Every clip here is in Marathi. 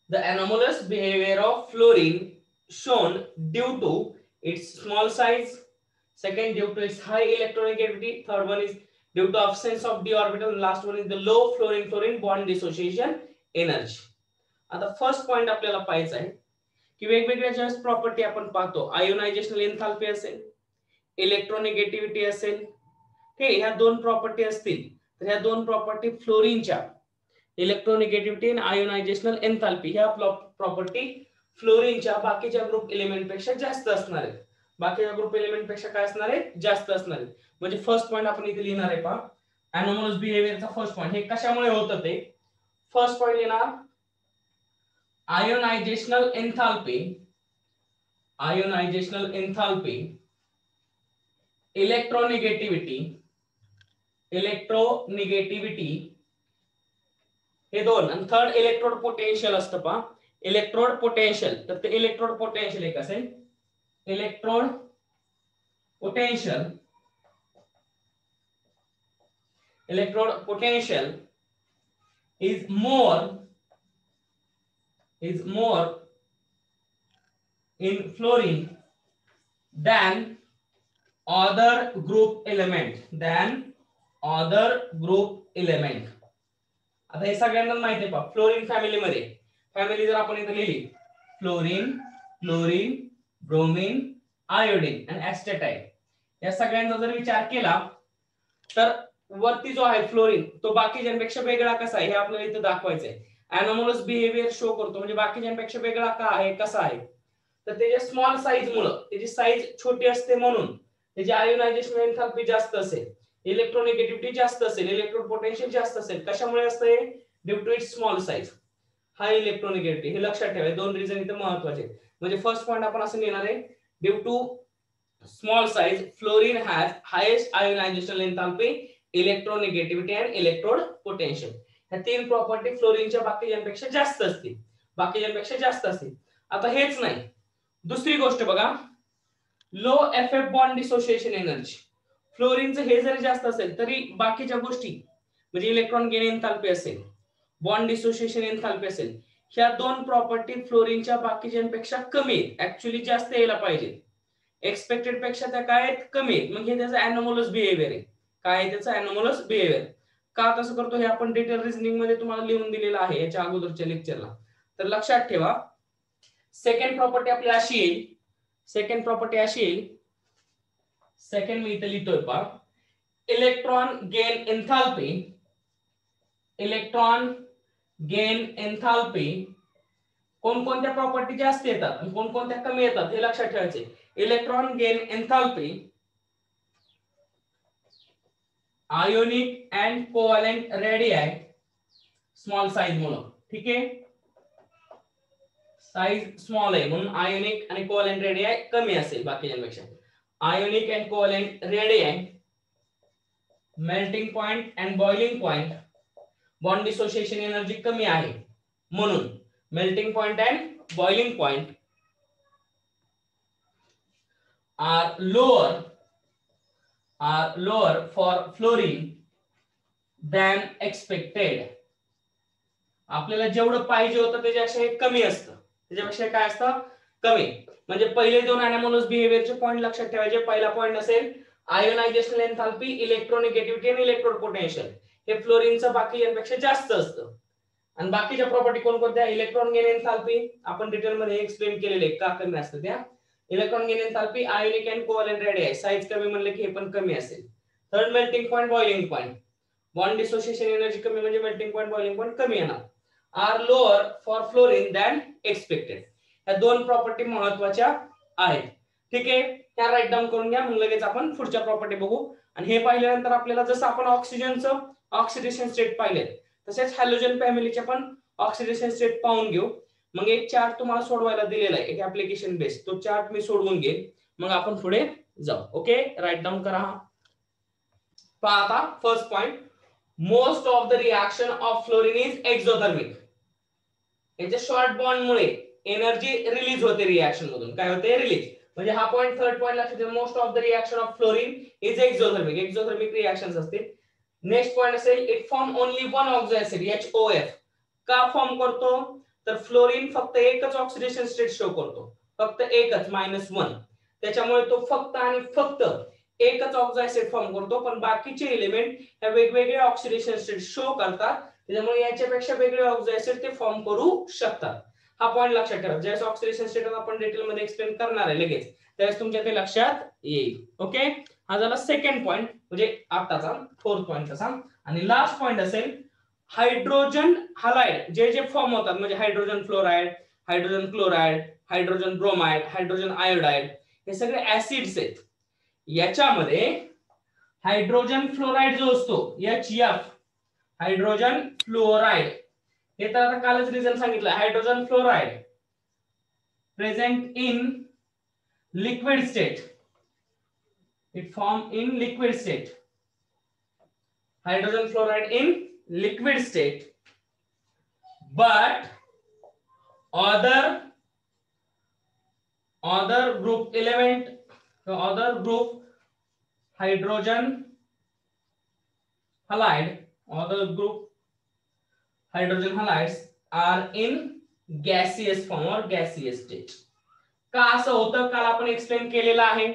The anomalous behavior of fluorine shown due to its small size, second due to its high electronegativity, third one is due to absence of d orbital, and last one is the low fluorine fluorine bond dissociation energy. आता फर्स्ट पॉइंट आपल्याला पाहायचा आहे की वेगवेगळ्या ज्या प्रॉपर्टी आपण पाहतो, आयोनायझेशनल एन्थाल्पी असेल, इलेक्ट्रोनेगेटिव्हिटी असेल, हे ह्या दोन प्रॉपर्टी असतील तर ह्या दोन प्रॉपर्टी फ्लोरीनच्या इलेक्ट्रोनेगेटिव्हिटी आणि आयोनायझेशनल एन्थाल्पी ह्या प्रॉपर्टी फ्लोरीनच्या बाकीच्या ग्रुप एलिमेंट पेक्षा जास्त असणार आहेत. बाकीच्या ग्रुप एलिमेंट पेक्षा काय असणार आहे, जास्त असणार आहेत. म्हणजे फर्स्ट पॉइंट आपण इथे लिहिणार आहे पहा, अनोमलस बिहेवियरचा फर्स्ट पॉइंट हे कशामुळे होतं ते. फर्स्ट पॉइंट लिहिणार आयोनायझेशनल एन्थाल्पी, आयोनायझेशनल एन्थाल्पी, इलेक्ट्रोनेगेटिव्हिटी, इलेक्ट्रोनेगेटिव्हिटी हे दोन, आणि थर्ड इलेक्ट्रोड पोटेन्शियल असतं पहा, इलेक्ट्रोड पोटेन्शियल. तर ते इलेक्ट्रोड पोटेन्शियल एक असेल, electrode potential, electrode potential is more in fluorine than other group element. आता हे सगळ्यांना माहिती आहे पहा, फ्लोरीन फॅमिली मध्ये फॅमिली जर आपण इथे लिहिली, फ्लोरीन, क्लोरीन, ब्रोमीन, आयोडीन आणि ऍस्टेटाईन, या सगळ्यांचा जर विचार केला तर वरती जो आहे फ्लोरीन तो बाकीच्यांपेक्षा वेगळा कसा आहे हे आपल्याला इथे दाखवायचं आहे. अनोमलस बिहेवियर शो करतो, म्हणजे बाकीच्यांपेक्षा वेगळा का आहे, कसा आहे, तर त्याच्या स्मॉल साईज मुळे, त्याची साईज छोटी असते म्हणून त्याची आयोनायझेशन एन्थाल्पी जास्त असेल, इलेक्ट्रोनेगेटिव्हिटी जास्त असेल, इलेक्ट्रोड पोटेन्शियल जास्त असेल. कशामुळे असते, due to its small size, high electronegativity. हे लक्षात ठेवा, दोन रिझन इथे महत्त्वाचे आहेत. म्हणजे फर्स्ट पॉइंट आपण असं लिहिणार आहे, due to small size fluorine has highest ionisation enthalpy, electronegativity आणि इलेक्ट्रोड पोटेन्शियल. ह्या तीन प्रॉपर्टी फ्लोरीनच्या बाकीच्यांपेक्षा जास्त असतील, बाकीच्यांपेक्षा जास्त असतील. आता हेच नाही, दुसरी गोष्ट बघा, low F F bond dissociation energy. फ्लोरीनचं हे जरी जास्त असेल तरी बाकीच्या गोष्टी म्हणजे इलेक्ट्रॉन गेन एन्थाल्पी असेल, बॉन्ड डिसोसिएशन एन्थाल्पी असेल, ह्या दोन प्रॉपर्टी फ्लोरीनच्या बाकीच्यांपेक्षा कमी आहेत. ऍक्च्युअली जास्त यायला पाहिजे, एक्सपेक्टेड पेक्षा त्या काय आहेत, कमी आहेत. मग हे त्याचं अनोमलस बिहेवियर आहे. काय आहे त्याचं अनोमलस बिहेवियर. का तसं करतो हे आपण डिटेल रिझनिंग मध्ये तुम्हाला लिहून दिलेलं आहे याच्या अगोदरच्या लेक्चरला. तर लक्षात ठेवा, सेकंड प्रॉपर्टी आपली अशी येईल, सेकंड प्रॉपर्टी अशी येईल, सेकंड मी इथे लिहितोय पहा, electron gain enthalpy, electron gain enthalpy कोणकोणत्या प्रॉपर्टी जास्त येतात आणि कोणकोणत्या कमी येतात हे लक्षात ठेवायचे. Electron gain enthalpy ionic and covalent radii small size मुळे, ठीक आहे, साईज स्मॉल आहे म्हणून आयोनिक आणि कोव्हॅलेंट रेडियाई कमी असेल बाकीच्यांपेक्षा. Ionic and covalent radii melting point and boiling point bond dissociation energy कमी आहे म्हणून melting point and boiling point are lower for fluorine than expected. आपल्याला जेवढं पाहिजे होतं त्याच्यापेक्षा हे कमी असतं, त्याच्यापेक्षा काय असतं, कमी. म्हणजे पहिले दोन अनोमलस बिहेवियरचे पॉइंट लक्षात ठेवायचे. पहिला पॉइंट असेल आयोनायझेशनल एन्थाल्पी, इलेक्ट्रोनेगेटिव्हिटी आणि इलेक्ट्रोड पोटेन्शियल, हे फ्लोरीनचं बाकीच्यांपेक्षा जास्त असतं. आणि बाकीच्या प्रॉपर्टी कोणकोणत्या, इलेक्ट्रॉन गेन एन्थाल्पी आपण डिटेल मध्ये एक्सप्लेन केलेले का कमी असतं त्या. Electron gain enthalpy, ionic and covalent radii size कमी म्हणले की हे पण कमी असेल. Third melting point, boiling point, bond dissociation energy कमी म्हणजे मेल्टिंग पॉइंट, बॉइलिंग पॉइंट कमी येणार. Are lower for fluorine than expected. या दोन प्रॉपर्टी महत्त्वाच्या आहेत, ठीक आहे. त्या राईट डाऊन करून घ्या, मग लगेच आपण पुढच्या प्रॉपर्टी बघू. आणि हे पाहिल्यानंतर आपल्याला जसं आपण ऑक्सिजनचं ऑक्सिडेशन स्टेट पाहिले तसेच हॅलोजन फॅमिलीचे पण ऑक्सिडेशन स्टेट पाहून घेऊ. मग एक चार्ट तुम्हाला सोडवायला दिलेला आहे, एक ऍप्लिकेशन बेस, तो चार्ट मी सोडवून घेईन, मग आपण पुढे जाऊ. ओके, राईट डाऊन करा. पहा आता first point, most of the reaction of fluorine is exothermic. याच्या शॉर्ट बॉन्ड मुळे एनर्जी रिलीज होते रिएक्शन मधून, काय होते, रिलीज. म्हणजे हा पॉइंट थर्ड पॉइंट लक्षात ठेवा, most of the reaction of fluorine is exothermic, exothermic reactions असतील. नेक्स्ट पॉइंट असेल, it form only one ऑक्झो acid HOF. का फॉर्म करतो, तर फ्लोरीन फक्त एकच ऑक्सिडेशन स्टेट शो करतो, फक्त एकच -1. त्याच्यामुळे तो फक्त आणि फक्त एकच ऑक्साईड फॉर्म करतो, पण बाकीचे एलिमेंट ह्या वेगवेगळे ऑक्सिडेशन स्टेट शो करतात, त्याच्यामुळे याच्यापेक्षा वेगळे ऑक्साईड ते फॉर्म करू शकतात. हा पॉइंट लक्षात ठेवा. ज्यावेळेस ऑक्सिडेशन स्टेट आपण डिटेल मध्ये एक्सप्लेन करणार आहे लगेच, त्यावेळेस तुमच्या ते लक्षात येईल. ओके, हा झाला सेकंड पॉइंट, म्हणजे आताचा फोर्थ पॉइंट असा. आणि लास्ट पॉइंट असेल हायड्रोजन हलाइड. जे जे फॉर्म होतात म्हणजे hydrogen fluoride, hydrogen chloride, hydrogen bromide, hydrogen iodide, हे सगळे ऍसिड्स आहेत. याच्यामध्ये हायड्रोजन फ्लोराइड जो असतो HF, हायड्रोजन फ्लोराइड, हे तर आता कालच रिझन सांगितलं. Hydrogen fluoride present in liquid state, it form in liquid state. Hydrogen fluoride in liquid state, but other group element, the other group hydrogen halide, other group hydrogen halides are in gaseous form or gaseous state. का असं होतं काल आपण एक्सप्लेन केलेलं आहे.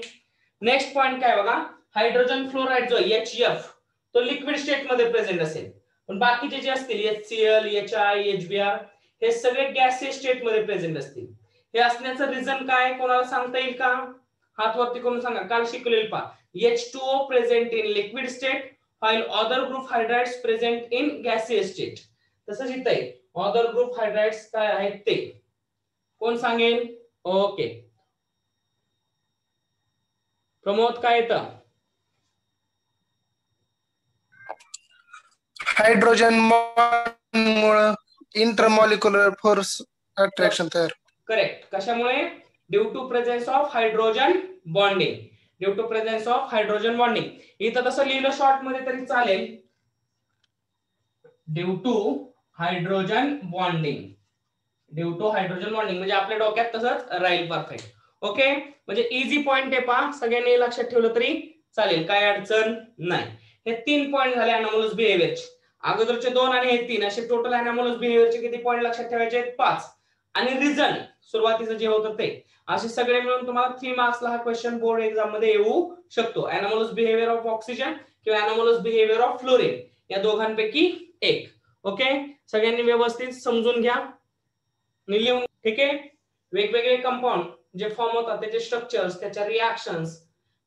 नेक्स्ट पॉइंट काय बघा, हायड्रोजन फ्लोराइड जो HF तो लिक्विड स्टेट मध्ये प्रेझेंट असेल, पण बाकीचे जे असतील HCl, HI, HBr हे सगळे गॅसियस स्टेट मध्ये प्रेझेंट असतील. हे असण्याचं रिझन काय कोणाला सांगता येईल का? हात वरती करून सांगा. काल शिकलेल पहा, H2O present in liquid state while other group hydrides present in gaseous state. तसंच इथे other group hydrides काय आहेत ते कोण सांगेल? ओके, प्रमोद काय येतं? हायड्रोजन मुळे इंटरमॉलिक्युलर फोर्स अट्रॅक्शन तयार. करेक्ट. कशामुळे? Due to presence of hydrogen bonding. Due to presence of hydrogen bonding. इथं तसं लिहिलं शॉर्ट मध्ये तरी चालेल, due to hydrogen bonding. Due to hydrogen bonding म्हणजे आपल्या डोक्यात तसंच राहील. परफेक्ट. ओके, म्हणजे इझी पॉइंट आहे पहा, सगळ्यांनी लक्षात ठेवलं तरी चालेल, काय अडचण नाही. हे 3 पॉइंट झाले अनोमलस बिहेवियरचे. अगोदरचे 2 आणि हे 3 असे टोटल अनोमलस बिहेवियरचे किती पॉइंट लक्षात ठेवायचे आहेत? 5. आणि रिझन सुरुवातीचं जे होतं ते असे सगळे मिळून तुम्हाला 3 मार्क्सला हा क्वेश्चन बोर्ड एक्झाम मध्ये येऊ शकतो. अनोमलस बिहेवियर ऑफ ऑक्सिजन किंवा अनोमलस बिहेवियर ऑफ फ्लोरीन, या दोघांपैकी एक. ओके, सगळ्यांनी व्यवस्थित समजून घ्या, लिहून. ठीक आहे, वेगवेगळे कंपाऊंड जे फॉर्म होतात त्याचे स्ट्रक्चर्स, त्याच्या रिएक्शन्स,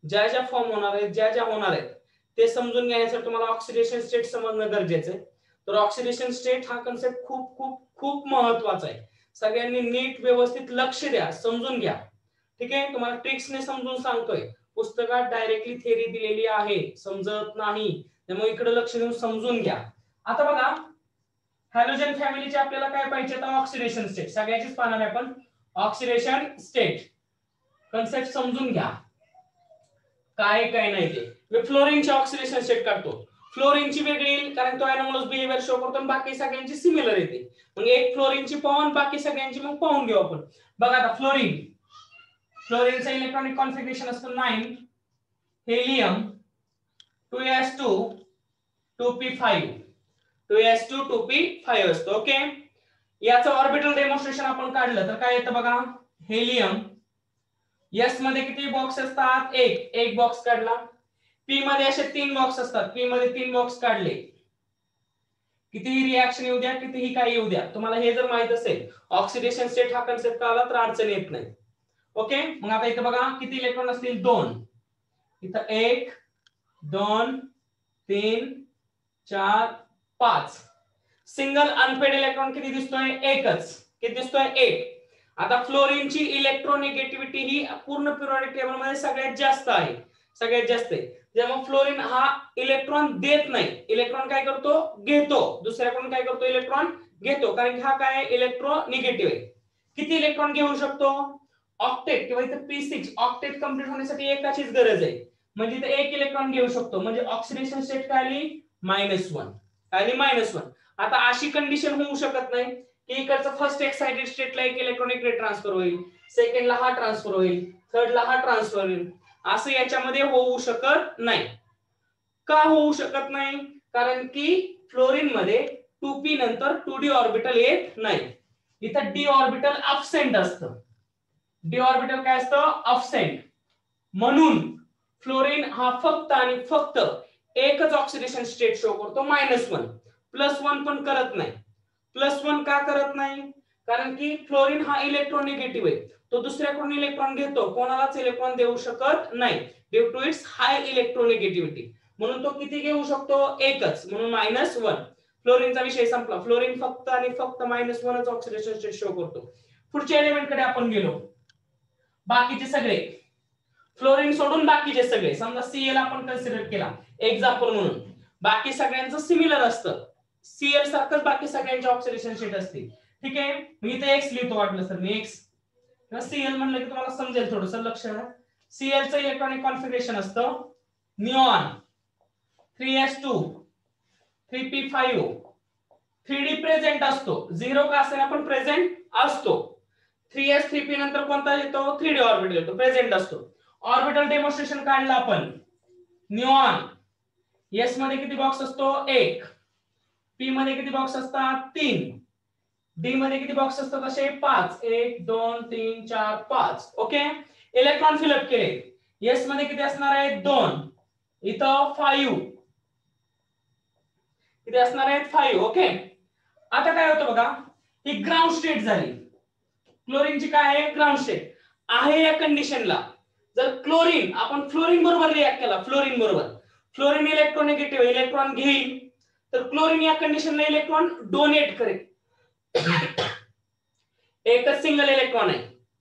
ज्या ज्या फॉर्म होणार आहेत, ज्या ज्या होणार आहेत ते समजून घेण्यासाठी तुम्हाला ऑक्सिडेशन स्टेट समजणं गरजेचं आहे. तर ऑक्सिडेशन स्टेट हा कन्सेप्ट खूप खूप खूप महत्त्वाचा आहे. सगळ्यांनी नीट व्यवस्थित लक्ष द्या, समजून घ्या. ठीक आहे, तुम्हाला ट्रिक्सने समजून सांगतोय, पुस्तकात डायरेक्टली थेअरी दिलेली आहे, समजत नाही, त्यामुळे इकडे लक्ष देऊन समजून घ्या. आता बघा, हॅलोजन फॅमिलीचे आपल्याला काय पाहिजे? आता ऑक्सिडेशन स्टेट सगळ्याचीच पाहणार आहे आपण. ऑक्सिडेशन स्टेट कन्सेप्ट समजून घ्या, काय काय नाही ते. मी फ्लोरीनचे ऑक्सिडेशन स्टेट काढतो. फ्लोरीनची वेगळी येईल कारण तो अनोमलस बिहेवियर शो करतो, बाकी सगळ्यांची सिमिलर येते. मग एक फ्लोरीनची पाहून बाकी सगळ्यांची मग पाहून घेऊ आपण. बघा आता फ्लोरीनचा इलेक्ट्रॉनिक कॉन्फिगरेशन असतो 9 helium 2s2 2p5 2s2 2p5 असतो. ओके, याचं ऑर्बिटल डेमॉन्स्ट्रेशन आपण काढलं तर काय येतं बघा, हेलियम एस मध्ये किती बॉक्स असतात? एक बॉक्स काढला. पी मध्ये असे 3 बॉक्स असतात, पी मध्ये 3 बॉक्स काढले. कितीही रिएक्शन येऊ द्या, कितीही काही येऊ द्या, तुम्हाला हे जर माहित असेल ऑक्सिडेशन स्टेट हा कन्सेप्ट कळला तर अडचण येत नाही. ओके, मग आता इथं बघा किती इलेक्ट्रॉन असतील? 2. इथं 1 2 3 4 5. सिंगल अनपेड इलेक्ट्रॉन किती दिसतोय? एकच. किती दिसतोय? 1. आता फ्लोरीनची इलेक्ट्रोनिगेटिव्हिटी ही पूर्ण पिरियोडिक टेबल मध्ये सगळ्यात जास्त आहे, सगळ्यात जास्त आहे. जेव्हा फ्लोरीन हा इलेक्ट्रॉन देत नाही, इलेक्ट्रॉन काय करतो? घेतो. दुसऱ्याकडून काय करतो? इलेक्ट्रॉन घेतो, कारण हा काय इलेक्ट्रोनिगेटिव्ह आहे. किती इलेक्ट्रॉन घेऊ शकतो? ऑक्टेट किंवा इथे p6 ऑक्टेट कंप्लीट होण्यासाठी एकाचीच गरज आहे, म्हणजे इथे 1 इलेक्ट्रॉन घेऊ शकतो. म्हणजे ऑक्सिडेशन स्टेट काय आली? -1. काय आली? -1. आता अशी कंडिशन होऊ शकत नाही की इकडचं फर्स्ट एक्साइटेड स्टेटला 1 इलेक्ट्रॉनिक रेट ट्रान्सफर होईल, सेकंडला हा ट्रान्सफर होईल, थर्डला हा ट्रान्सफर होईल, असं याच्यामध्ये होऊ शकत नाही. का होऊ शकत नाही? कारण की फ्लोरीन मध्ये 2p नंतर 2d ऑर्बिटल येत नाही. इथं डी ऑर्बिटल अब्सेंट असतं. डी ऑर्बिटल काय असतं? अब्सेंट. म्हणून फ्लोरीन हा फक्त आणि फक्त एकच ऑक्सिडेशन स्टेट शो करतो -1. +1 पण करत नाही. +1 का करत नाही? कारण की फ्लोरीन हा इलेक्ट्रोनिगेटिव्ह आहे. तो दुसऱ्याकडून इलेक्ट्रॉन घेतो, कोणालाच इलेक्ट्रॉन देऊ शकत नाही due to it's high electronegativity. म्हणून तो किती घेऊ शकतो? एकच, म्हणून -1. फ्लोरीनचा विषय संपला. फ्लोरीन फक्त आणि फक्त -1च ऑक्सिडेशन स्टेट शो करतो. पुढच्या एलिमेंट कडे आपण गेलो. बाकीचे सगळे फ्लोरीन सोडून बाकीचे सगळे, समजा Cl आपण कन्सिडर केला एक्झाम्पल म्हणून, बाकी सगळ्यांचं सिमिलर असतं. Cl सारखंच बाकी सगळ्यांचे ऑक्सिडेशन स्टेट असते. ठीक आहे, मी इथे X लिहितो वाटलं सर मी X किंवा Cl म्हणलं की तुम्हाला समजेल थोडंसं. लक्ष द्या. Cl चं इलेक्ट्रॉनिक कॉन्फिगरेशन असतं neon 3s2 3p5 3d present असतो. 0 का असेना पण प्रेझेंट असतो. 3s 3p नंतर कोणता येतो? 3d ऑर्बिटल येतो, प्रेझेंट असतो. ऑर्बिटल डेमॉन्स्ट्रेशन काढलं आपण. निऑन s मध्ये किती बॉक्स असतो? 1. p मध्ये किती बॉक्स असतात? 3. d मध्ये किती बॉक्स असतात? असे 5. 1 2 3 4 5. ओके, इलेक्ट्रॉन फिलअप केले. s मध्ये किती असणार आहे? 2. इथं 5. किती असणार आहेत? 5. ओके, आता काय होतं बघा, ही ग्राउंड स्टेट झाली. क्लोरीनची काय आहे? ग्राउंड स्टेट आहे. या कंडिशनला जर क्लोरीन, आपण फ्लोरीन बरोबर रिएक्ट केला, फ्लोरीन बरोबर, फ्लोरीन इलेक्ट्रोनिगेटिव्ह, इलेक्ट्रॉन घेईल, तर क्लोरीन या कंडिशनला इलेक्ट्रॉन डोनेट करेल. एकच सिंगल इलेक्ट्रॉन आहे,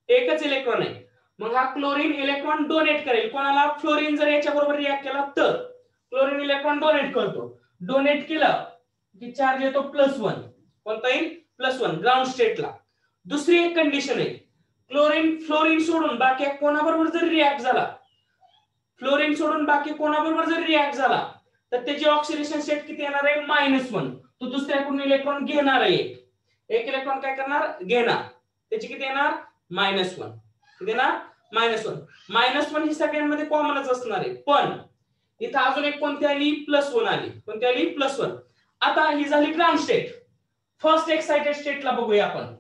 एकच इलेक्ट्रॉन आहे. मग हा क्लोरीन इलेक्ट्रॉन डोनेट करेल कोणाला? फ्लोरीन जर याच्या बरोबर रिएक्ट केला तर क्लोरीन इलेक्ट्रॉन डोनेट करतो. डोनेट केलं की चार्ज येतो +1. कोणता येईल? +1 ग्राउंड स्टेटला. दुसरी एक कंडिशन आहे, क्लोरीन फ्लोरीन सोडून बाकी कोणाबरोबर जर रिएक्ट झाला, फ्लोरीन सोडून बाकी कोणाबरोबर जर रिएक्ट झाला, तर त्याची ऑक्सिडेशन स्टेट किती येणार आहे? -1. तो दुसऱ्याकडून इलेक्ट्रॉन घेणार आहे. एक इलेक्ट्रॉन काय करणार? घेणार. त्याची किती येणार? -1. किती येणार? -1 ही सगळ्यांमध्ये कॉमनच असणार आहे. पण इथं अजून एक कोणती आली? +1 आली. कोणती आली? +1. आता ही झाली ग्राउंड स्टेट. फर्स्ट एक्साइटेड स्टेटला बघूया आपण.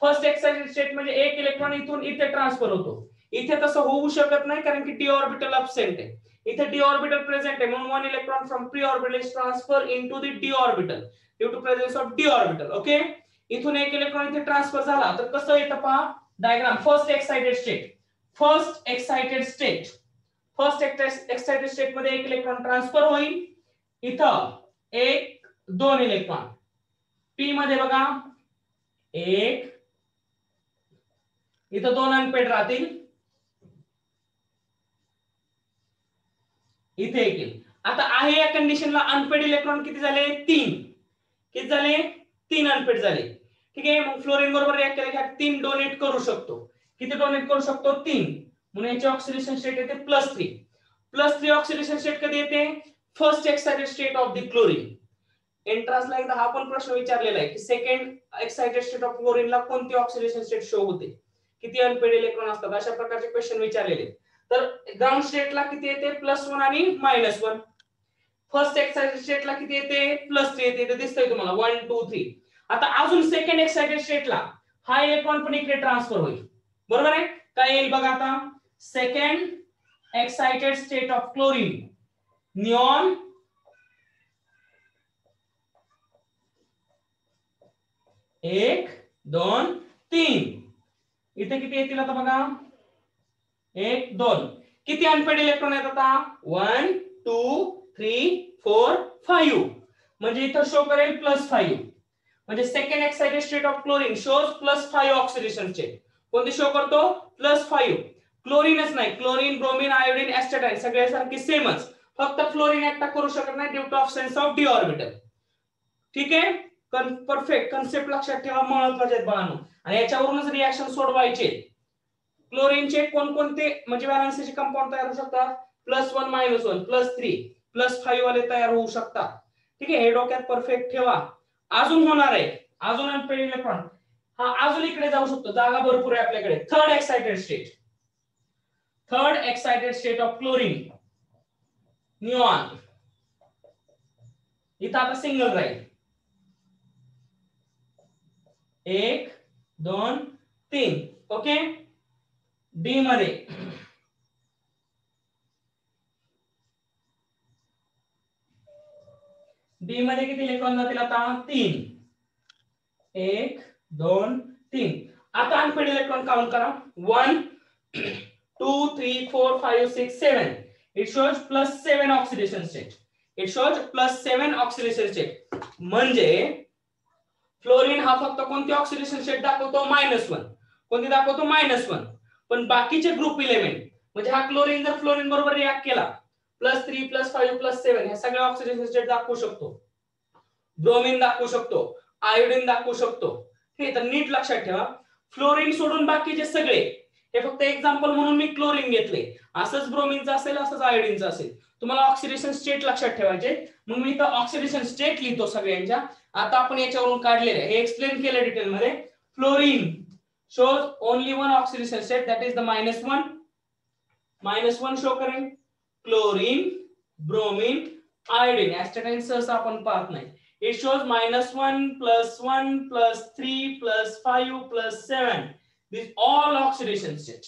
फर्स्ट एक्साइटेड स्टेट म्हणजे एक इलेक्ट्रॉन इथून इथे ट्रान्सफर होतो. इथे तसं होऊ शकत नाही कारण की डी ऑर्बिटल अब्सेंट आहे. इथे डी ऑर्बिटल प्रेझेंट आहे, म्हणून 1 electron from p orbital is transfer into the d orbital due to presence of d orbital. Okay, इथून एक इलेक्ट्रॉन इथे ट्रान्सफर झाला तर कसं येतं पहा diagram. First excited state, first excited state, first excited state मध्ये एक इलेक्ट्रॉन ट्रान्सफर होईल. इथं 1 2 इलेक्ट्रॉन, p मध्ये बघा 1, इथं 2 अनपेड राहतील, इथे एक येईल. आता आहे या कंडिशनला अनपेड इलेक्ट्रॉन किती झाले? 3. किती झाले? 3 अनपेड झाले. ठीक आहे, मग फ्लोरीन बरोबर रिएक्ट केला की 3 डोनेट करू शकतो. किती डोनेट करू शकतो? 3. म्हणून याची ऑक्सिडेशन स्टेट येते +3. +3 ऑक्सिडेशन स्टेट कधी येते? First excited state of the chlorine. एंट्रान्सला एकदा हा पण प्रश्न विचारलेला आहे की सेकंड एक्साइटेड स्टेट ऑफ क्लोरीनला कोणती ऑक्सिडेशन स्टेट शो होते, किती अनपेड इलेक्ट्रॉन असतात, अशा प्रकारचे क्वेश्चन विचारलेले. तर ग्राउंड स्टेटला किती येते? +1 आणि -1. फर्स्ट एक्साइटेड स्टेटला किती येते? +3 येते. ते दिसतंय तुम्हाला 1 2 3. आता अजून सेकंड एक्साइटेड स्टेटला हा इलेक्ट्रॉन पण इकडे ट्रान्सफर होईल. बरोबर आहे? काय येईल बघा आता. Second excited state of chlorine neon 1 2 3. इथे किती येतील आता बघा? 1 2. किती अनपेड इलेक्ट्रॉन आहेत आता? 1 2 3 4 5. म्हणजे इथं शो करेल +5. म्हणजे second excited state of chlorine shows +5 oxidation state. कोणती शो करतो? +5. क्लोरीनच नाही, क्लोरीन ब्रोमीन आयोडीन एस्टेटाईन सगळे सारखे सेमच, फक्त फ्लोरीन ऍक्ट करू शकत नाही due to absence of D orbital. ठीक आहे, परफेक्ट कन्सेप्ट लक्षात ठेवा, महत्त्वाचे आहेत बाळांनो. आणि याच्यावरूनच रिएक्शन सोडवायचे. क्लोरीनचे कोणकोणते म्हणजे व्हॅलेन्सीचे कंपाऊंड तयार होऊ शकतात? +1 -1 +3 +5 वाले तयार होऊ शकतात. ठीक आहे, हे डोक्यात परफेक्ट ठेवा. अजून होणार आहे, अजून अनपेड इलेक्ट्रॉन हा अजून इकडे जाऊ शकतो, जागा भरपूर आहे आपल्याकडे. Third excited state, third excited state of chlorine neon. इथं आता सिंगल राहील, 1 2 3. ओके. डी मध्ये किती इलेक्ट्रॉन जातील आता 3. 1 2 3. आता अनपेड इलेक्ट्रॉन काउंट करा. 1 2 3 4 5 6 7. It shows +7 oxidation state. It shows +7 oxidation state. म्हणजे फ्लोरीन हा फक्त कोणती ऑक्सिडेशन स्टेट दाखवतो? -1. कोणती दाखवतो? -1. पण बाकीचे ग्रुप इलेमेंट म्हणजे हा क्लोरीन जर फ्लोरीन बरोबर रिएक्ट केला +3 +5 +7 हे सगळे ऑक्सिडेशन स्टेट दाखवू शकतो. ब्रोमीन दाखवू शकतो, आयोडीन दाखवू शकतो. ठीक, तर नीट लक्षात ठेवा फ्लोरीन सोडून बाकीचे सगळे हे फक्त एक्झाम्पल म्हणून मी क्लोरीन घेतले. असंच ब्रोमीनचं असेल, असंच आयोडीनचं असेल. तुम्हाला ऑक्सिडेशन स्टेट लक्षात ठेवायचे. मग मी इथं ऑक्सिडेशन स्टेट लिहितो सगळ्यांच्या. आता आपण याच्यावरून काढलेले हे एक्सप्लेन केलं डिटेल मध्ये. Fluorine shows only one oxidation state, that is the -1. -1 show करेल. क्लोरीन, ब्रोमीन, आयोडीन ऍस्टेटाईन सहसा आपण पाहत नाही. It shows -1 +1 +3 +5 +7. These all oxidation state.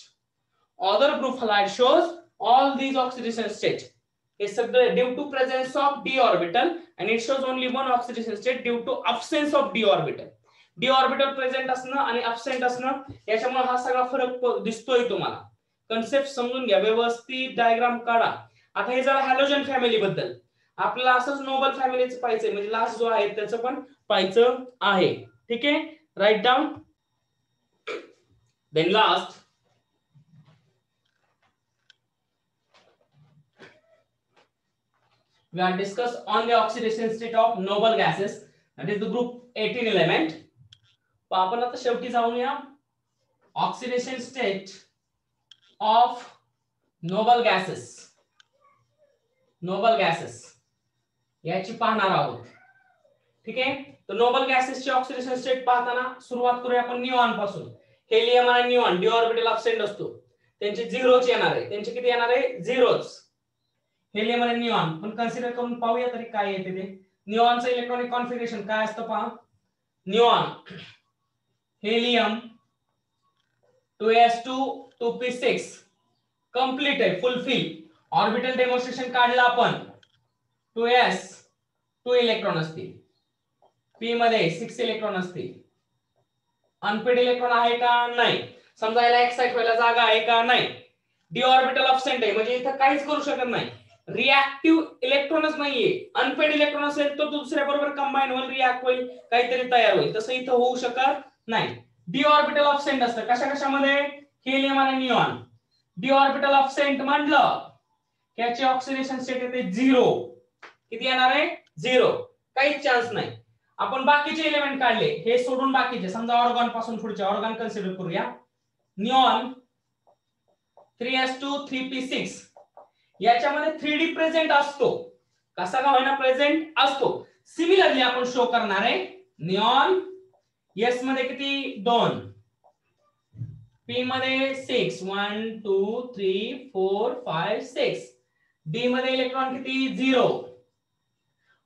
Other group halide shows all these oxidation state. It's due to presence of d orbital, and it shows only one oxidation state due to absence of d orbital. d orbital present असणं आणि अब्सेंट असणं याच्यामुळे हा सगळा फरक दिसतोय तुम्हाला. कन्सेप्ट समजून घ्या, व्यवस्थित डायग्राम काढा. आता हे जरा हॅलोजन फॅमिली बद्दल आपल्याला असंच नोबल फॅमिलीचं पाहायचंय, म्हणजे लास्ट जो आहे त्याचं पण पाहायचं आहे. ठीक आहे, write down. Then last we are discuss on the oxidation state of noble gases, that is the group 18 element. आपण आता शेवटी जाऊया oxidation state of noble gases. Noble gases याची पाहणार आहोत. ठीक आहे, तर नोबल गॅसेसची ऑक्सिडेशन स्टेट पाहताना सुरुवात करूया आपण निऑन पासून. हेलियम आणि निऑन डी ऑर्बिटल अब्सेंट असतो, त्यांचे झिरोच येणार आहे. त्यांचे किती येणार आहे? झिरोच. हेलियम आणि निऑन पण कन्सिडर करून पाहूया तरी काय येते ते. निऑनचं इलेक्ट्रॉनिक कॉन्फिगरेशन काय असतं पहा. Neon helium 2s2 2p6 complete आहे, फुलफिल. ऑर्बिटल डेमॉन्स्ट्रेशन काढलं आपण. 2s 2 इलेक्ट्रॉन असतील, p मध्ये 6 इलेक्ट्रॉन असतील. अनपेड इलेक्ट्रॉन आहे का? नाही. समजा याला एक्साइट व्हायला जागा आहे का? नाही. डी ऑर्बिटल अब्सेंट आहे, म्हणजे इथं काहीच करू शकत नाही. रिएक्टिव्ह इलेक्ट्रॉनच नाहीये. अनपेड इलेक्ट्रॉन असेल तर दुसऱ्या बरोबर कंबाईन होईल, रिएक्ट होईल, काहीतरी तयार होईल. तसं इथं होऊ शकत नाही. डी ऑर्बिटल अब्सेंट असतं कशा कशामध्ये? हेलियम आणि निऑन. डी ऑर्बिटल अब्सेंट म्हटलं याची ऑक्सिडेशन स्टेट येते 0. किती येणार आहे? 0. काहीच चान्स नाही. आपण बाकीचे एलिमेंट काढले, हे सोडून बाकीचे समजा ऑर्गॉन पासून पुढचे ऑर्गॉन कन्सिडर करूया. निऑन 3s2 3p6 याच्यामध्ये 3d प्रेझेंट असतो. कसा का होईना प्रेझेंट असतो. सिमिलरली आपण शो करणार आहे निऑन s मध्ये किती? 2, p मध्ये 6 1 2 3 4 5 6, d मध्ये इलेक्ट्रॉन किती? 0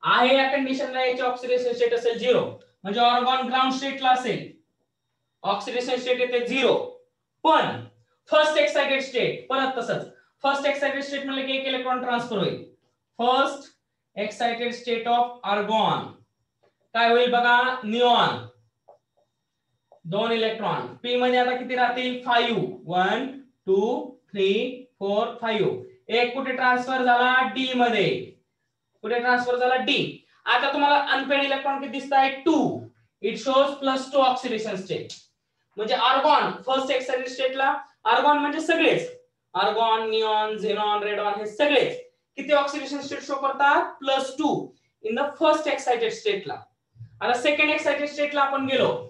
आहे. या कंडिशनला याची ऑक्सिडेशन स्टेट असेल 0, म्हणजे ऑर्गॉन ग्राउंड स्टेटला असेल. ऑक्सिडेशन स्टेट येते 0. पण फर्स्ट एक्साइटेड स्टेट परत तसंच. फर्स्ट एक्साइटेड स्टेट म्हणजे की एक इलेक्ट्रॉन ट्रान्सफर होईल. First excited state of argon काय होईल बघा? Neon 2 electron. p मध्ये आता किती राहतील? 5 1 2 3 4 5. एक कुठे ट्रान्सफर झाला? d मध्ये. कुठे ट्रान्सफर झाला? d. आता तुम्हाला अनपेड इलेक्ट्रॉन किती दिसत आहे? 2. It shows +2 oxidation state. म्हणजे आर्गॉन फर्स्ट एक्साइटेड स्टेटला, आर्गॉन म्हणजे सगळेच, आर्गॉन निऑन झेनॉन रेडॉन हे सगळेच किती ऑक्सिडेशन स्टेट शो करतात? +2 इन द फर्स्ट एक्साइटेड स्टेटला. आता सेकंड एक्साइटेड स्टेटला आपण गेलो.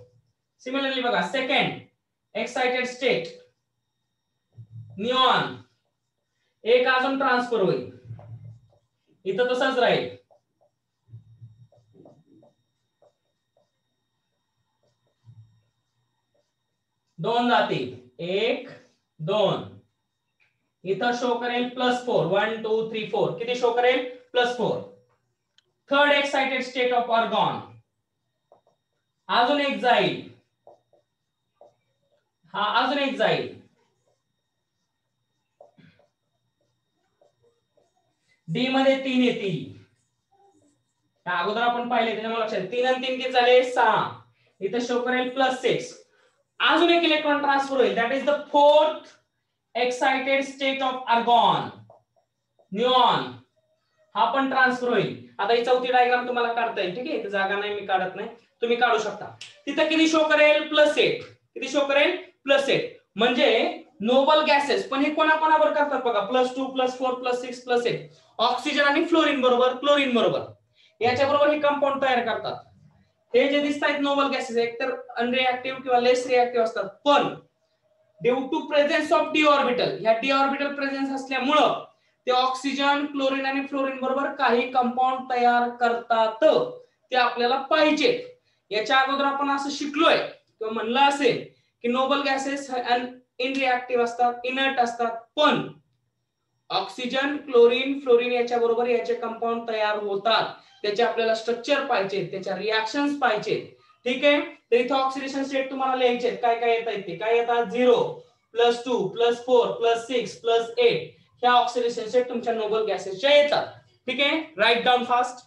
सिमिलरली बघा सेकंड एक्साइटेड स्टेट निऑन एक अजून ट्रान्सफर होईल, इथं तसंच राहील. दोन जातील 1 2. इथं शो करेल +4 1 2 3 4. किती शो करेल? +4. Third excited state of argon अजून एक जाईल. हा अजून एक जाईल. डी मध्ये 3 येतील. अगोदर आपण पाहिले त्याच्यामुळे लक्षात 3 आणि 3 किती झाले 6. इथे शो करेल +6. अजून एक इलेक्ट्रॉन ट्रान्सफर होईल. That is the fourth excited state of argon. Neon हा पण ट्रान्सफर होईल. आता ही चौथी डायग्राम तुम्हाला काढता येईल. ठीक आहे, जागा नाही मी काढत नाही, तुम्ही काढू शकता. तिथं किती शो करेल +8. किती शो करेल +8. म्हणजे नोबल गॅसेस पण हे कोणाकोणावर करतात बघा +2 +4 +6 +8. ऑक्सिजन आणि फ्लोरीन बरोबर क्लोरीन बरोबर याच्या बरोबर हे कंपाऊंड तयार करतात. हे जे दिसतायत नोबल गॅसेस एकतर अनरिएक्टिव्ह किंवा लेस रिएक्टिव्ह असतात, पण due to presence of D orbital, ह्या डी ऑर्बिटल प्रेझेन्स असल्यामुळं ते ऑक्सिजन क्लोरीन आणि फ्लोरीन बरोबर काही कंपाऊंड तयार करतात. ते आपल्याला पाहिजे. याच्या अगोदर आपण असं शिकलोय किंवा म्हणलं असेल की नोबल गॅसेस इनरिएक्टिव्ह असतात, इनर्ट असतात, पण ऑक्सिजन क्लोरीन फ्लोरीन याच्या बरोबर याचे कंपाऊंड तयार होतात. त्याचे आपल्याला स्ट्रक्चर पाहिजे, त्याच्या रिएक्शन्स पाहिजे. ठीक आहे, तर इथं ऑक्सिडेशन स्टेट तुम्हाला लिहायचे काय काय येतात ते काय येतात 0 +2 +4 +6 +8 ह्या ऑक्सिडेशन स्टेट तुमच्या नोबल गॅसेसच्या येतात. ठीक आहे, राईट डाऊन फास्ट.